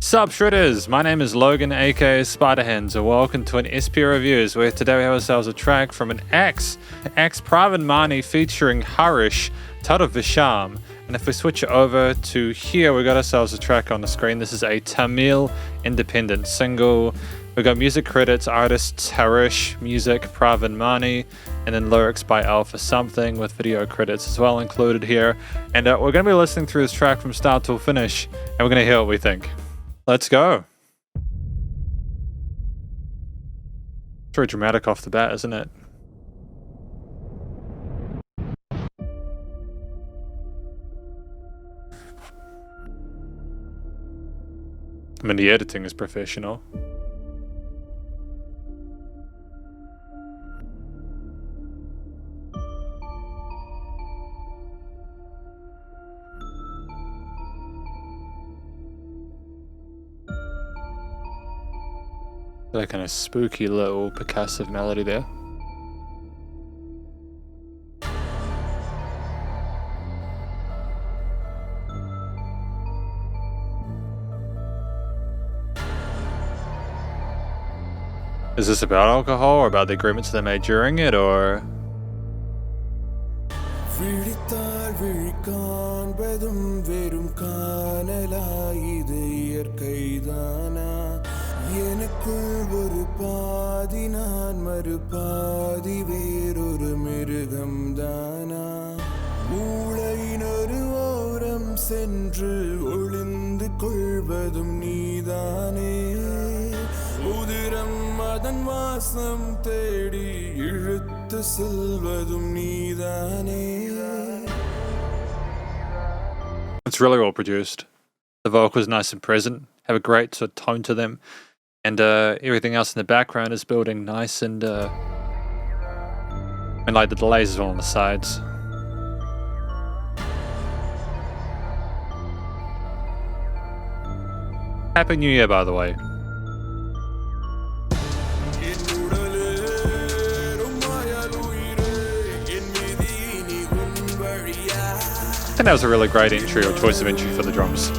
Sup Shredders, my name is Logan aka Spiderhands and welcome to an SP Reviews where today we have ourselves a track from an ex Pravin Mani featuring Harish titled Visham. And if we switch it over to here, we got ourselves a track on the screen. This is a Tamil independent single. We got music credits, artists Harish, music Pravin Mani, and then lyrics by Alpha Something with video credits as well included here. And we're going to be listening through this track from start to finish and we're going to hear what we think. Let's go. It's very dramatic off the bat, isn't it? I mean, the editing is professional. That kind of spooky little percussive melody there. Is this about alcohol or about the agreements they made during it, or? எனக்குள் ஒரு பாதி நான் மறுபாதி வேறொரு மிருகம் தானா மூளையின் ஒரு ஓரம் சென்று ஒளிந்து கொள்வதும் நீதானே உதிரம் அதன் வாசம் தேடி இழுத்து செல்வதும் நீதானே. It's really well produced. The vocals nice and present, have a great sort of tone to them. And everything else in the background is building nice and like the delays as well on the sides. Happy New Year, by the way. I think that was a really great entry or choice of entry for the drums.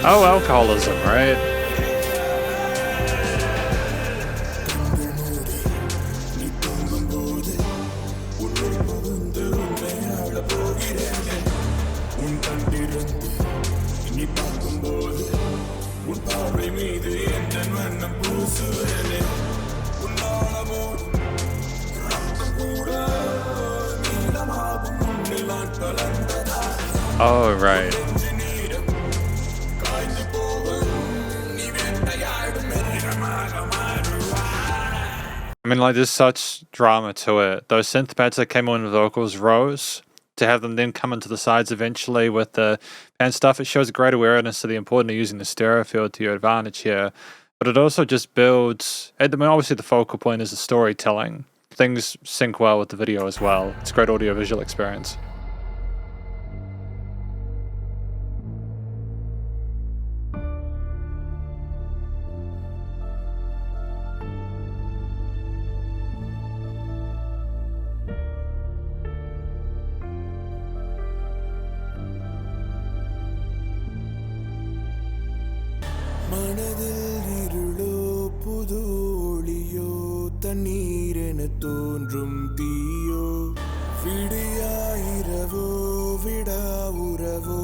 Oh, alcoholism, right? Oh, right. I mean, like, there's such drama to it. Those synth pads that came on with vocals rose. To have them then come into the sides eventually with the pan stuff, it shows a great awareness of the importance of using the stereo field to your advantage here. But it also just builds, I mean, obviously the focal point is the storytelling. Things sync well with the video as well. It's a great audio-visual experience. மனதில் இருளோ புது ஒளியோ தண்ணீரென தோன்றும் தீயோ விடியாயிரவோ விடா உறவோ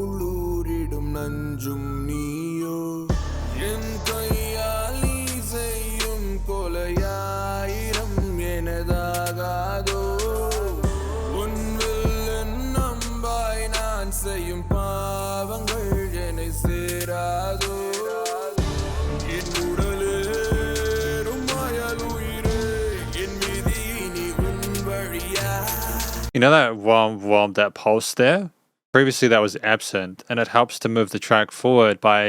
உள்ளூரிடும் நஞ்சும் நீயோ என் கையால் நீ செய்யும் கொலையாயிரம் எனதாகாதோ உன்வில் என் நம்பாய் நான் செய்யும் பாவங்கள் என்னை சேராதோ. You know that wom, that pulse there? Previously that was absent, and it helps to move the track forward by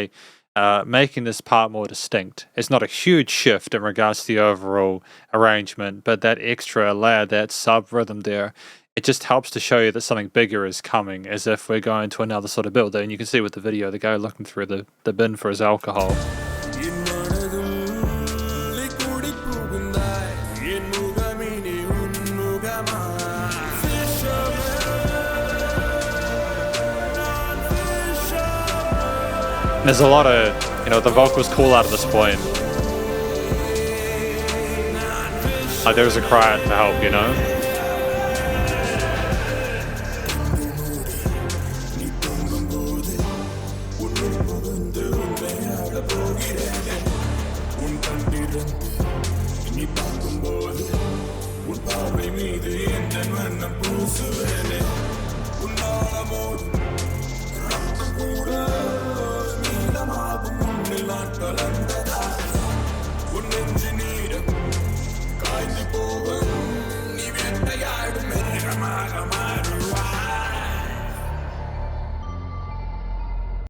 making this part more distinct. It's not a huge shift in regards to the overall arrangement, but that extra layer, that sub rhythm there, it just helps to show you that something bigger is coming, as if we're going to another sort of building. And you can see with the video, the guy looking through the bin for his alcohol. என் மனதுள்ளே கூடி புகுந்தாய் என் முகமினி உன் முகமா There's a lot of, the vocals cool out of this point. Like there was a cry out for help,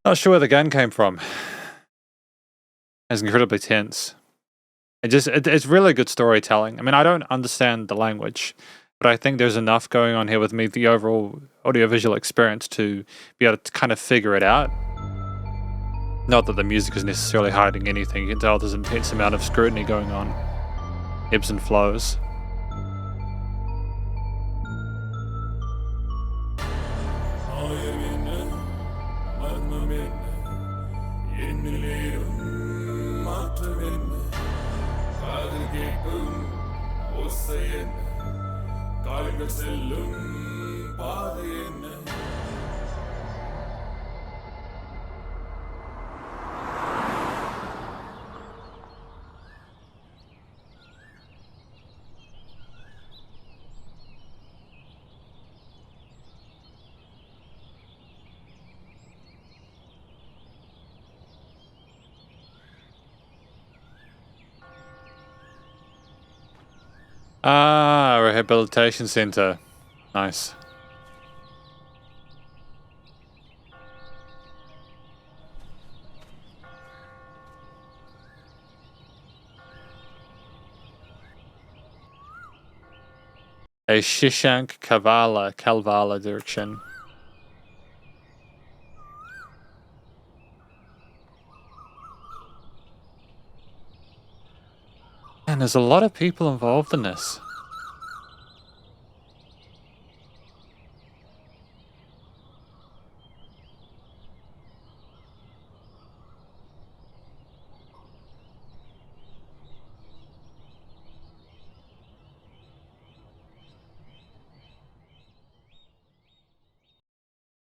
Not sure where the gun came from. It's incredibly tense. It's really good storytelling. I mean, I don't understand the language, but I think there's enough going on here with me, the overall audiovisual experience, to be able to kind of figure it out. Not that the music is necessarily hiding anything. You can tell there's an intense amount of scrutiny going on. Ebbs and flows. Ah, rehabilitation center. Nice. A Shashank Kalvala direction. And there's a lot of people involved in this.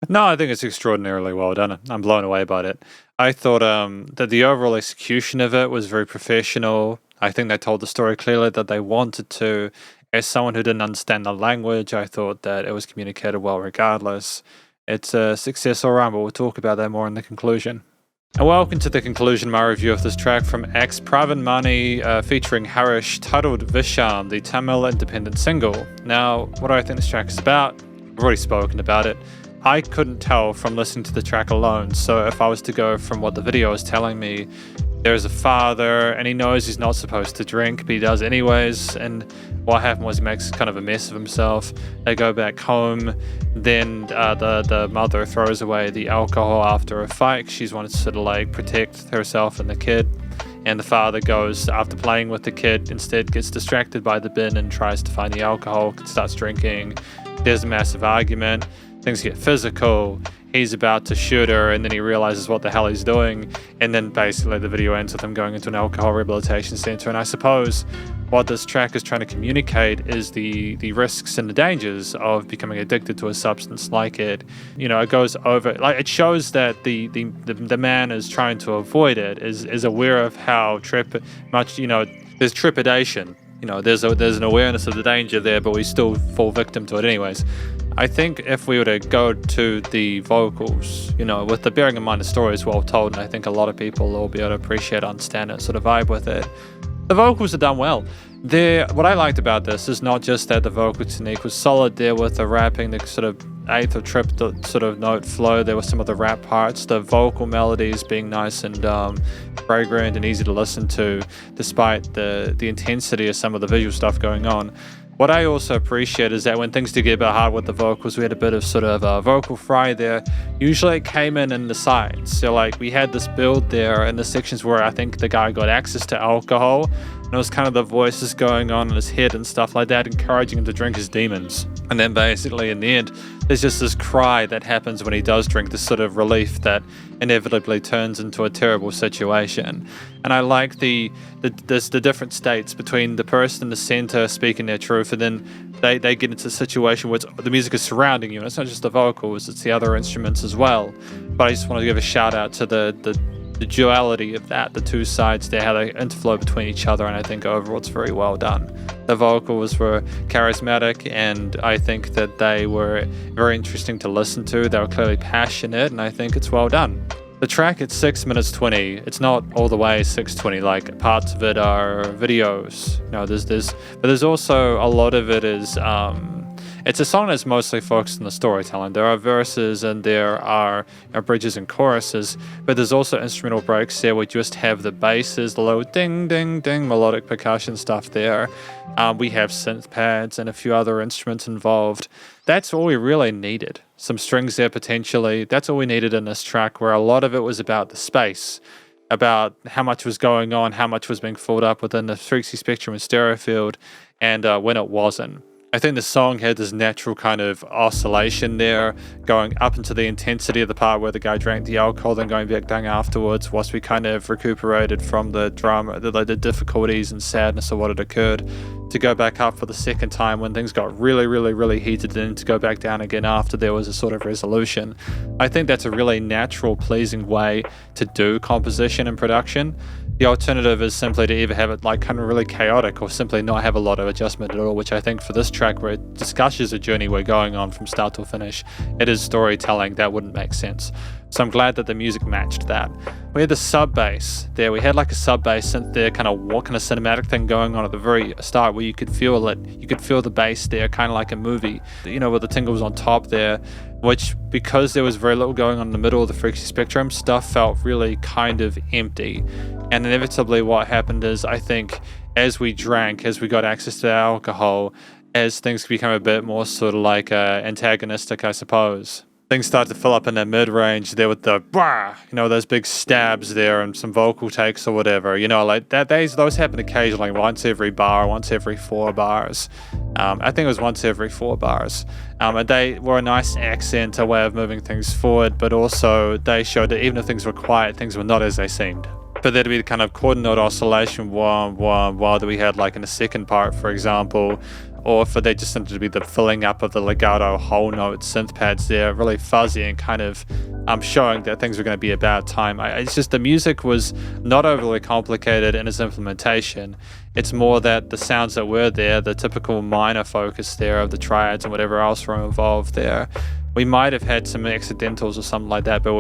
No, I think it's extraordinarily well done. I'm blown away by it. I thought that the overall execution of it was very professional. I think they told the story clearly that they wanted to. As someone who didn't understand the language, I thought that it was communicated well regardless. It's a success all around, but we'll talk about that more in the conclusion. And welcome to the conclusion, my review of this track from X Pravin Mani featuring Harish, titled Visham, the Tamil independent single. Now, what do I think this track is about? I've already spoken about it. I couldn't tell from listening to the track alone, so if I was to go from what the video is telling me, there's a father and he knows he's not supposed to drink, but he does anyways, and what happened was he makes kind of a mess of himself. They go back home, then the mother throws away the alcohol after a fight. She's wanted to sort of like protect herself and the kid, and the father goes, after playing with the kid, instead gets distracted by the bin and tries to find the alcohol, starts drinking. There's a massive argument. Things get physical. He's about to shoot her, and then he realizes what the hell he's doing, and then basically the video ends with him going into an alcohol rehabilitation center. And I suppose what this track is trying to communicate is the risks and the dangers of becoming addicted to a substance like it. It goes over, like, it shows that the man is trying to avoid it, is aware of how there's trepidation. There's an awareness of the danger there, but we still fall victim to it anyways. I think if we were to go to the vocals, with the bearing in mind the story is well told, and I think a lot of people will be able to appreciate, understand it, sort of vibe with it. The vocals are done well. What I liked about this is not just that the vocal technique was solid there with the rapping, the sort of eighth or tripped sort of note flow. There were some of the rap parts, the vocal melodies being nice and fragrant and easy to listen to, despite the intensity of some of the visual stuff going on. What I also appreciate is that when things did get a bit hard with the vocals, we had a bit of sort of vocal fry there. Usually it came in the sides. So like we had this build there in the sections where I think the guy got access to alcohol, and it was kind of the voices going on in his head and stuff like that, encouraging him to drink his demons. And then basically in the end, there's just this cry that happens when he does drink, this sort of relief that inevitably turns into a terrible situation. And I like the different states between the person in the center speaking their truth, and then they get into a situation where the music is surrounding you, and it's not just the vocals, it's the other instruments as well. But I just want to give a shout out to the duality of that, the two sides there, how they interflow between each other, and I think overall it's very well done. The vocals were charismatic, and I think that they were very interesting to listen to. They were clearly passionate, and I think it's well done. The track at 6 minutes 20, it's not all the way 6:20, like parts of it are videos. But there's also a lot of it is it's a song that's mostly focused on the storytelling. There are verses and there are bridges and choruses, but there's also instrumental breaks there. We just have the basses, the low ding, ding, ding, melodic percussion stuff there. We have synth pads and a few other instruments involved. That's all we really needed. Some strings there potentially. That's all we needed in this track, where a lot of it was about the space, about how much was going on, how much was being filled up within the frequency spectrum and stereo field, and when it wasn't. I think the song had this natural kind of oscillation there, going up into the intensity of the part where the guy drank the alcohol, then going back down afterwards, whilst we kind of recuperated from the drama, the difficulties and sadness of what had occurred, to go back up for the second time when things got really, really, really heated, and to go back down again after there was a sort of resolution. I think that's a really natural, pleasing way to do composition and production. The alternative is simply to either have it like kind of really chaotic, or simply not have a lot of adjustment at all, which I think for this track, where it discusses a journey we're going on from start to finish, it is storytelling, that wouldn't make sense. So I'm glad that the music matched that. We had the sub bass there. We had like a sub bass synth there, kind of cinematic thing going on at the very start, where you could feel it. You could feel the bass there, kind of like a movie, with the tingles on top there, which, because there was very little going on in the middle of the frequency spectrum, stuff felt really kind of empty. And inevitably what happened is, I think, as we drank, as we got access to alcohol, as things become a bit more sort of like antagonistic, I suppose, things start to fill up in that mid-range there with the those big stabs there and some vocal takes or whatever, like that. Those happen occasionally, once every bar, once every 4 bars. I think it was once every 4 bars. And they were a nice accent, a way of moving things forward, but also they showed that even if things were quiet, things were not as they seemed. But there'd be the kind of quarter note oscillation while that we had like in the second part, for example, or for they just seemed to be the filling up of the legato whole note synth pads there, really fuzzy and kind of showing that things were going to be a bad time. It's just the music was not overly complicated in its implementation. It's more that the sounds that were there, the typical minor focus there of the triads and whatever else were involved there. We might have had some accidentals or something like that, but it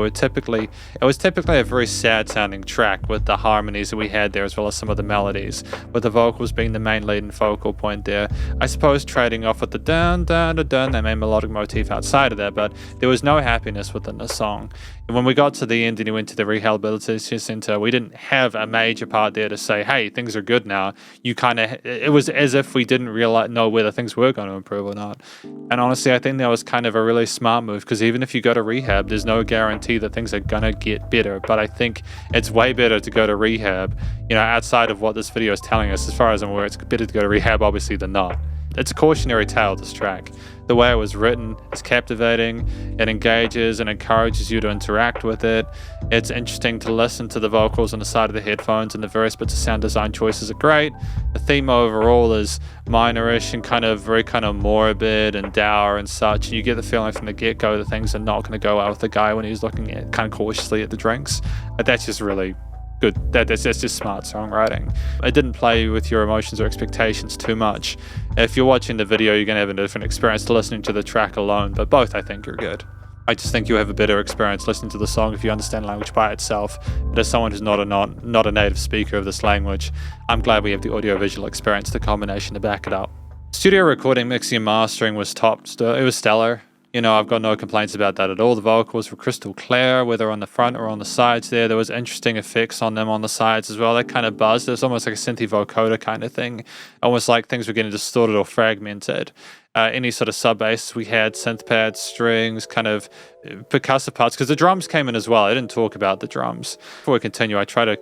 was typically a very sad sounding track with the harmonies that we had there, as well as some of the melodies, with the vocals being the main lead and focal point there. I suppose trading off with the dun dun dun dun, that main melodic motif outside of that, but there was no happiness within the song. And when we got to the end and he went to the rehabilitation center, we didn't have a major part there to say, hey, things are good now. It was as if we didn't know whether things were going to improve or not. And honestly, I think that was kind of a really smart move, because even if you go to rehab, there's no guarantee that things are going to get better. But I think it's way better to go to rehab, outside of what this video is telling us. As far as I'm aware, it's better to go to rehab, obviously, than not. It's a cautionary tale, this track. The way it was written is captivating. It engages and encourages you to interact with it. It's interesting to listen to the vocals on the side of the headphones, and the various bits of sound design choices are great. The theme overall is minorish and very kind of morbid and dour and such. And you get the feeling from the get-go that things are not going to go well with the guy when he's looking at kind of cautiously at the drinks. But that's just really good. That's just smart songwriting. It didn't play with your emotions or expectations too much. If you're watching the video, you're going to have a different experience to listening to the track alone, but both I think are good. I just think you'll have a better experience listening to the song if you understand language by itself. But as someone who's not a native speaker of this language, I'm glad we have the audio-visual experience, the combination to back it up. Studio recording, mixing and mastering was top. It was stellar. I've got no complaints about that at all. The vocals were crystal clear, whether on the front or on the sides there. There was interesting effects on them on the sides as well. They kind of buzzed. It was almost like a synthy vocoder kind of thing. Almost like things were getting distorted or fragmented. Any sort of sub bass we had, synth pads, strings, kind of percussive parts, because the drums came in as well. I didn't talk about the drums. Before we continue, I try to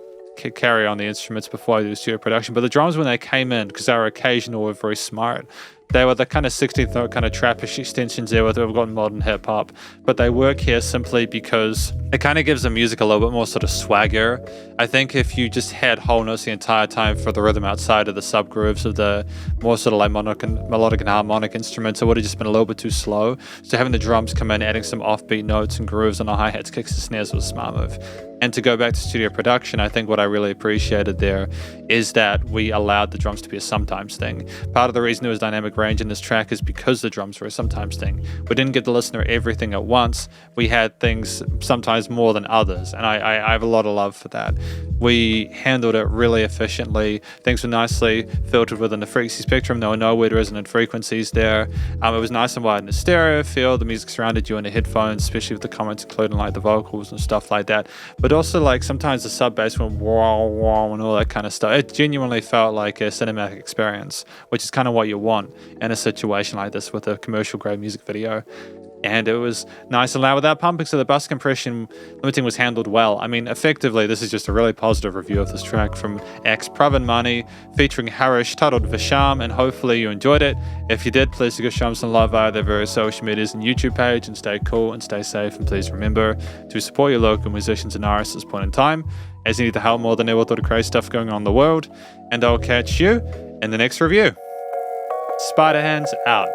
carry on the instruments before I do studio production, but the drums, when they came in, because they were occasional, were very smart. They were the kind of 16th note kind of trappish extensions there with we've got modern hip hop, but they work here simply because it kind of gives the music a little bit more sort of swagger. I think if you just had whole notes the entire time for the rhythm outside of the sub grooves of the more sort of like melodic and harmonic instruments, it would have just been a little bit too slow. So having the drums come in, adding some offbeat notes and grooves on the hi-hats, kicks, and snares was a smart move. And to go back to studio production, I think what I really appreciated there is that we allowed the drums to be a sometimes thing. Part of the reason there was dynamic range in this track is because the drums were a sometimes thing. We didn't give the listener everything at once. We had things sometimes more than others, and I have a lot of love for that. We handled it really efficiently. Things were nicely filtered within the frequency spectrum. There were no weird resonant frequencies there. It was nice and wide in the stereo field. The music surrounded you in the headphones, especially with the comments including like the vocals and stuff like that. But also like sometimes the sub bass went wah wah and all that kind of stuff. It genuinely felt like a cinematic experience, which is kind of what you want in a situation like this with a commercial grade music video. And it was nice and loud without pumping, so the bus compression limiting was handled well. I mean, effectively, this is just a really positive review of this track from Pravin Mani, featuring Harish, titled Visham, and hopefully you enjoyed it. If you did, please go show them some love via their various social medias and YouTube page, and stay cool and stay safe, and please remember to support your local musicians and artists at this point in time, as you need the help more than ever with all the crazy stuff going on in the world. And I'll catch you in the next review. Spiderhands out.